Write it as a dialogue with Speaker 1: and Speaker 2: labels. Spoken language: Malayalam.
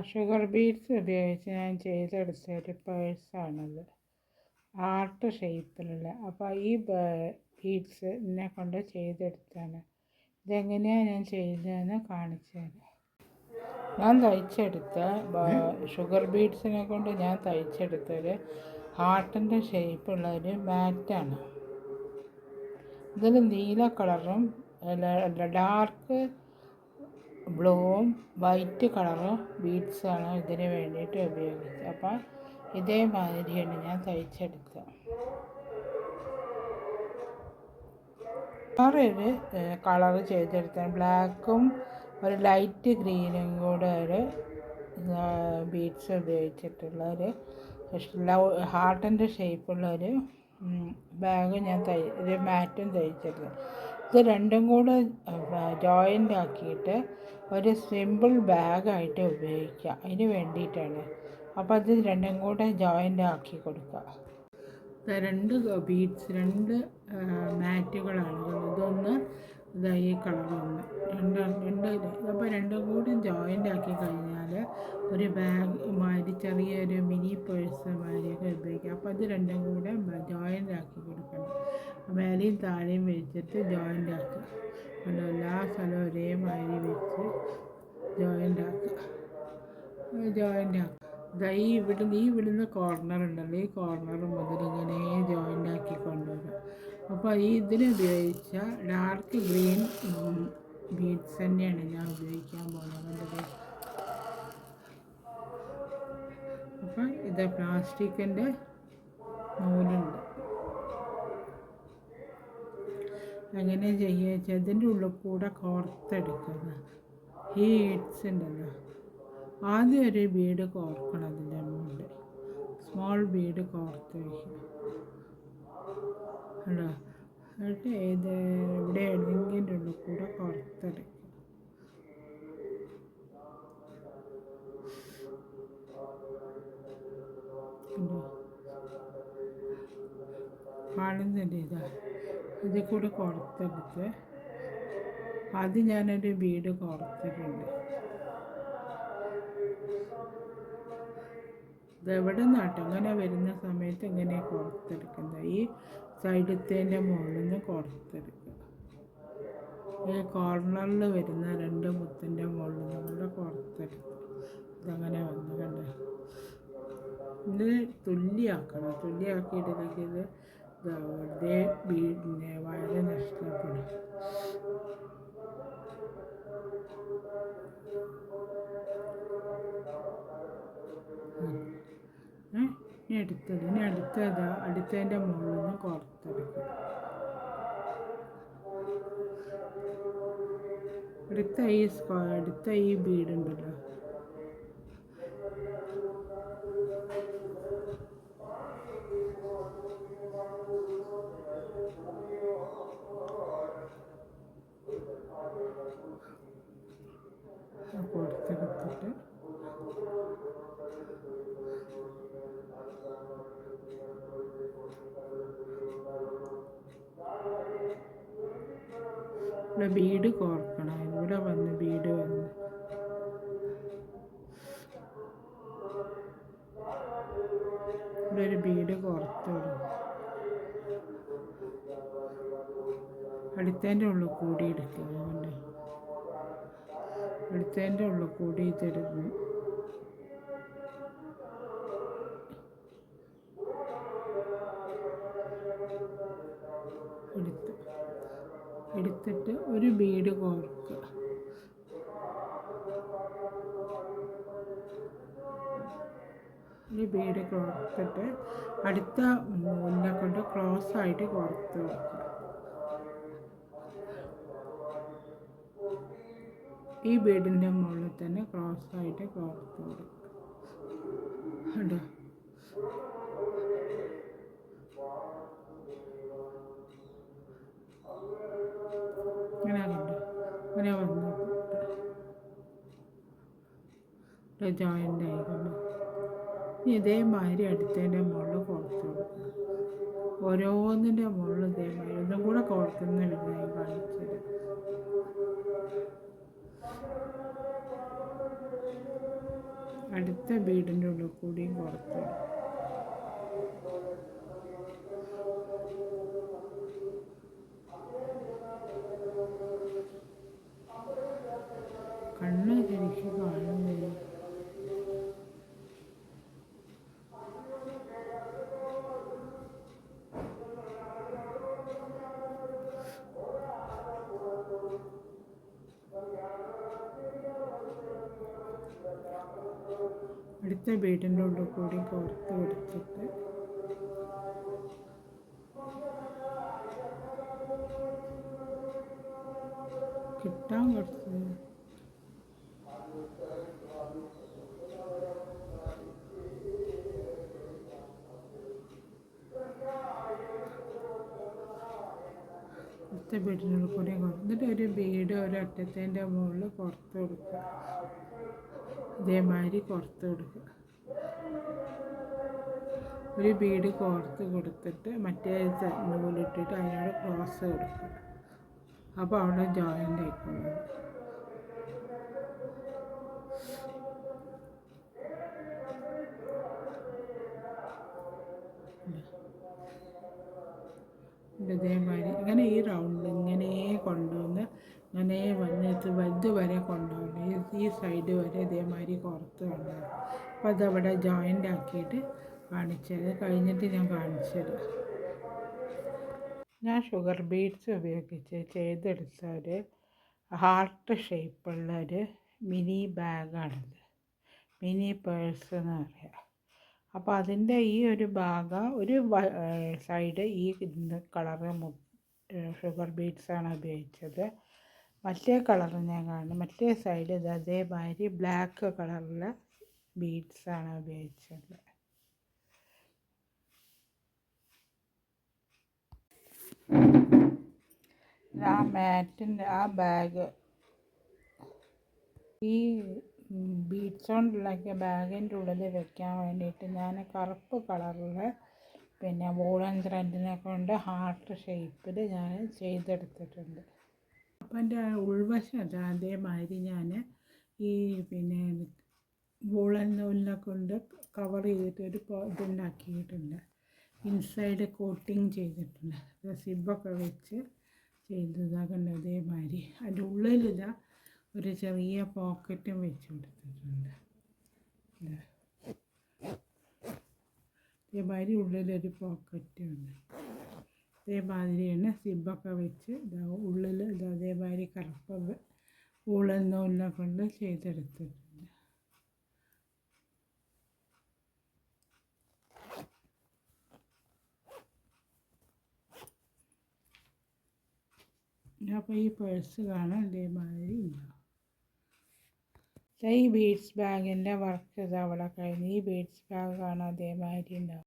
Speaker 1: ഷുഗർ ബീഡ്സ് ഉപയോഗിച്ച് ഞാൻ ചെയ്തെടുത്ത ഒരു പേഴ്സാണത്. ആർട്ട് ഷേപ്പിലുള്ള. അപ്പോൾ ഈ ബീഡ്സ് എന്നെ കൊണ്ട് ചെയ്തെടുത്താണ്. ഇതെങ്ങനെയാണ് ഞാൻ ചെയ്തതെന്ന് കാണിച്ചു തരാം. ഞാൻ തയ്ച്ചെടുത്ത ഷുഗർ ബീഡ്സിനെ കൊണ്ട് ഞാൻ തയ്ച്ചെടുത്തൊരു ഹാർട്ടിൻ്റെ ഷേപ്പുള്ള ഒരു മാറ്റാണ്. ഇതിൽ നീല കളറും ഡാർക്ക് ബ്ലൂവും വൈറ്റ് കളറും ബീഡ്സാണ് ഇതിന് വേണ്ടിയിട്ട് ഉപയോഗിച്ചത്. അപ്പം ഇതേമാതിരിയാണ് ഞാൻ തയ്ച്ചെടുത്തത്. വേറൊരു കളർ ചെയ്തെടുത്ത ബ്ലാക്കും ഒരു ലൈറ്റ് ഗ്രീനും കൂടെ ഒരു ബീഡ്സ് ഉപയോഗിച്ചിട്ടുള്ള ഒരു ഹാർട്ടിൻ്റെ ഷേപ്പുള്ളൊരു ബാഗ് ഒരു മാറ്റും തയ്ച്ചെടുത്തു. ഇത് രണ്ടും കൂടെ ജോയിൻ്റ് ആക്കിയിട്ട് ഒരു സിമ്പിൾ ബാഗായിട്ട് ഉപയോഗിക്കുക. അതിന് വേണ്ടിയിട്ടാണ്. അപ്പോൾ അത് രണ്ടും കൂടെ ജോയിൻ്റ് ആക്കി കൊടുക്കുക. രണ്ട് ബീഡ്സ്, രണ്ട് മാറ്റുകളാണ്. ഇതൊന്ന് ഈ കളറൊന്ന് അപ്പോൾ രണ്ടും കൂടി ജോയിൻ്റ് ആക്കി കഴിഞ്ഞാൽ ഒരു ബാഗ് മാതിരി ചെറിയൊരു മിനി പേഴ്സ് മാതിരിയൊക്കെ ഉപയോഗിക്കാം. അപ്പോൾ അത് രണ്ടും കൂടെ ജോയിൻ്റ് ആക്കി കൊടുക്കണം. മേലെയും താഴെയും വെച്ചിട്ട് ജോയിൻ്റ് ആക്കുക. എല്ലാ സ്ഥലവും ഒരേമാതിരി വെച്ച് ജോയിൻ്റ് ആക്കുക. ഇവിടുന്ന് കോർണർ ഉണ്ടല്ലോ, ഈ കോർണർ മുതൽ ഇങ്ങനെ ജോയിൻ്റ് ആക്കി കൊണ്ടുവരാം. അപ്പോൾ ഇതിനുപയോഗിച്ച ഡാർക്ക് ഗ്രീൻ ബീഡ്സ് തന്നെയാണ് ഞാൻ ഉപയോഗിക്കാൻ പോകുന്നത്. അപ്പം ഇത് പ്ലാസ്റ്റിക്കിൻ്റെ നൂലുണ്ട്. എങ്ങനെ ചെയ്യുക വെച്ചാൽ ഇതിൻ്റെ ഉള്ളിൽ കൂടെ കോർത്തെടുക്കുക. ഈ ബീഡ്സ് ഉണ്ടല്ലോ, ആദ്യം ഒരു ബീഡ് കോർക്കണം. അതിൻ്റെ മുകളിൽ സ്മോൾ ബീഡ് കോർത്ത് വയ്ക്കുക. അല്ലോ, എന്നിട്ട് ഇവിടെ എഴുതിൻ്റെ ഉള്ളിൽ കൂടെ കോർത്തെടുക്കുക. കാണുന്നുണ്ട്, ഇതിൽ കൂടെ കോർത്തെടുത്ത് ആദ്യം ഞാനൊരു ബീഡ് കോർത്തിട്ടുണ്ട്. ഇതെവിടെ നിന്നാട്ടോ ഇങ്ങനെ വരുന്ന സമയത്ത് ഇങ്ങനെ കോർത്തെടുക്കുന്നത്. ഈ സൈഡത്തേൻ്റെ മുകളിൽ നിന്ന് കോർത്തെടുക്കുക. ഈ കോർണറിൽ വരുന്ന രണ്ട് മുത്തിൻ്റെ മുകളിൽ നിന്ന് കോർത്തെടുക്കുക. ഇതങ്ങനെ വന്ന് കണ്ട് ഇത് തുല്യാക്കിയിട്ടില്ലെങ്കിൽ ഇത് വെറുതെ ബീഡിനെ വളരെ നഷ്ടപ്പെടും. അടുത്തതിൻ്റെ മുകളിൽ നിന്ന് കോർത്തെടുക്കുക. അടുത്ത ഈ ബീഡുണ്ടല്ലോ, കോർത്തെടുത്തിട്ട് ഇവിടെ ബീഡ് കോർക്കണം. ഇവിടെ വന്ന് ബീഡ് വന്ന് ഇവിടെ ഒരു ബീഡ് കോർത്ത് വിടും. അടുത്തതിൻ്റെ ഉള്ളിൽ കൂടി എടുക്കുക. അതുകൊണ്ട് അടുത്തതിൻ്റെ ഉള്ളിൽ കൂടി ഇതെടുക്കും. എടുത്തിട്ട് ഒരു ബീഡ് കോർക്കുക. ഒരു ബീഡ് കോർത്തിട്ട് അടുത്ത നൂലിനെ കൊണ്ട് ക്രോസ് ആയിട്ട് കോർത്ത് വെക്കുക. ഈ ബീഡിൻ്റെ മുകളിൽ തന്നെ ക്രോസ് ആയിട്ട് കോർത്ത് കൊടുക്കുക. കണ്ടോ, ഇങ്ങനെ വന്ന് ജോയിൻ്റ് ആയിക്കൊണ്ട് ഇതേമാതിരി അടുത്തതിൻ്റെ മുകളിൽ കോർത്ത് കൊടുക്കുക. ഓരോന്നിൻ്റെ മുകളിൽ ഇതേമാതിരി ഒന്നും കൂടെ കോർക്കുന്ന വിധമായി കാണിച്ചത്. അടുത്ത ബീഡിൻ്റെ ഉള്ളിൽ കൂടിയും പുറത്തിടും. കണ്ണ് ശരിക്ക് കാണുന്നില്ല. അടുത്ത ബീഡിൻ്റെ ഉള്ളിൽ കൂടി കോർത്ത് കൊടുത്തിട്ട് കിട്ടാൻ കുറച്ച് അടുത്ത ബീഡിനുള്ളിൽ കൂടി എന്നിട്ട് ഒരു ബീഡ് ഒരറ്റത്തിൻ്റെ മുകളിൽ പുറത്ത് കൊടുക്കുക. ഇതേമാതിരി പുറത്ത് കൊടുക്കുക. ഒരു ബീഡ് കോർത്ത് കൊടുത്തിട്ട് മറ്റേ നൂലിട്ടിട്ട് അതിനോട് ക്രോസ് കൊടുക്കുക. അപ്പോൾ അവിടെ ജോയിൻ്റ് ആയിക്കൊള്ളും. ഇതേമാതിരി ഇങ്ങനെ ഈ റൗണ്ട് ഇങ്ങനെ കൊണ്ടുവന്ന് ഇങ്ങനെ വന്നിട്ട് വലുത് വരെ കൊണ്ടുപോകണം. ഈ സൈഡ് വരെ ഇതേമാതിരി പുറത്ത് കൊണ്ടുപോകും. അപ്പോൾ അതവിടെ ജോയിൻ്റ് ആക്കിയിട്ട് കാണിച്ചത് കഴിഞ്ഞിട്ട് ഞാൻ കാണിച്ചത്. ഞാൻ ഷുഗർ ബീഡ്സ് ഉപയോഗിച്ച് ചെയ്തെടുത്ത ഒരു ഹാർട്ട് ഷേപ്പുള്ള ഒരു മിനി ബാഗാണിത്. മിനി പേഴ്സ് എന്ന് പറയാം. അപ്പോൾ അതിൻ്റെ ഈ ഒരു ഭാഗം ഒരു സൈഡ് ഈ കളറ് ഷുഗർ ബീഡ്സാണ് ഉപയോഗിച്ചത്. മറ്റേ കളർ ഞാൻ കാണുന്നു. മറ്റേ സൈഡ് ഇത് അതേമാതിരി ബ്ലാക്ക് കളറിലെ ബീഡ്സാണ് ഉപയോഗിച്ചത്. ആ മാറ്റിൻ്റെ ആ ബാഗ് ഈ ബീഡ്സ് കൊണ്ടുണ്ടാക്കിയ ബാഗിൻ്റെ ഉള്ളിൽ വെക്കാൻ വേണ്ടിയിട്ട് ഞാൻ കറുപ്പ് കളറിൽ പിന്നെ വൂളൻ ത്രെഡിനെ കൊണ്ട് ഹാർട്ട് ഷേപ്പിൽ ഞാൻ ചെയ്തെടുത്തിട്ടുണ്ട്. അപ്പം എൻ്റെ ഉൾവശം അതേമാതിരി ഞാൻ ഈ പിന്നെ വൂളൻ നൂലിനെ കൊണ്ട് കവർ ചെയ്തിട്ട് ഒരു ഇതുണ്ടാക്കിയിട്ടുണ്ട്. ഇൻസൈഡ് കോട്ടിങ് ചെയ്തിട്ടുണ്ട്. സിബൊക്കെ വെച്ച് ചെയ്തതാകണ്ട അതേമാതിരി. അതിൻ്റെ ഉള്ളിലിതാ ഒരു ചെറിയ പോക്കറ്റും വെച്ച് കൊടുത്തിട്ടുണ്ട്. അതേമാതിരി ഉള്ളിലൊരു പോക്കറ്റുണ്ട്. അതേമാതിരിയാണ് സിബൊക്കെ വെച്ച് ഉള്ളിൽ അതേമാതിരി കറുപ്പ് വൂളൻ നൂലിനെ കൊണ്ട് ചെയ്തെടുത്തിട്ടുണ്ട്. അപ്പോൾ ഈ പേഴ്സ് കാണാൻ ഇതേമാതിരി ഉണ്ടാവും. ഈ ബീഡ്സ് ബാഗിൻ്റെ വർക്ക് ഇത് അവിടെ കഴിഞ്ഞ് ഈ ബീഡ്സ് ബാഗ് കാണാൻ അതേമാതിരി ഉണ്ടാവും.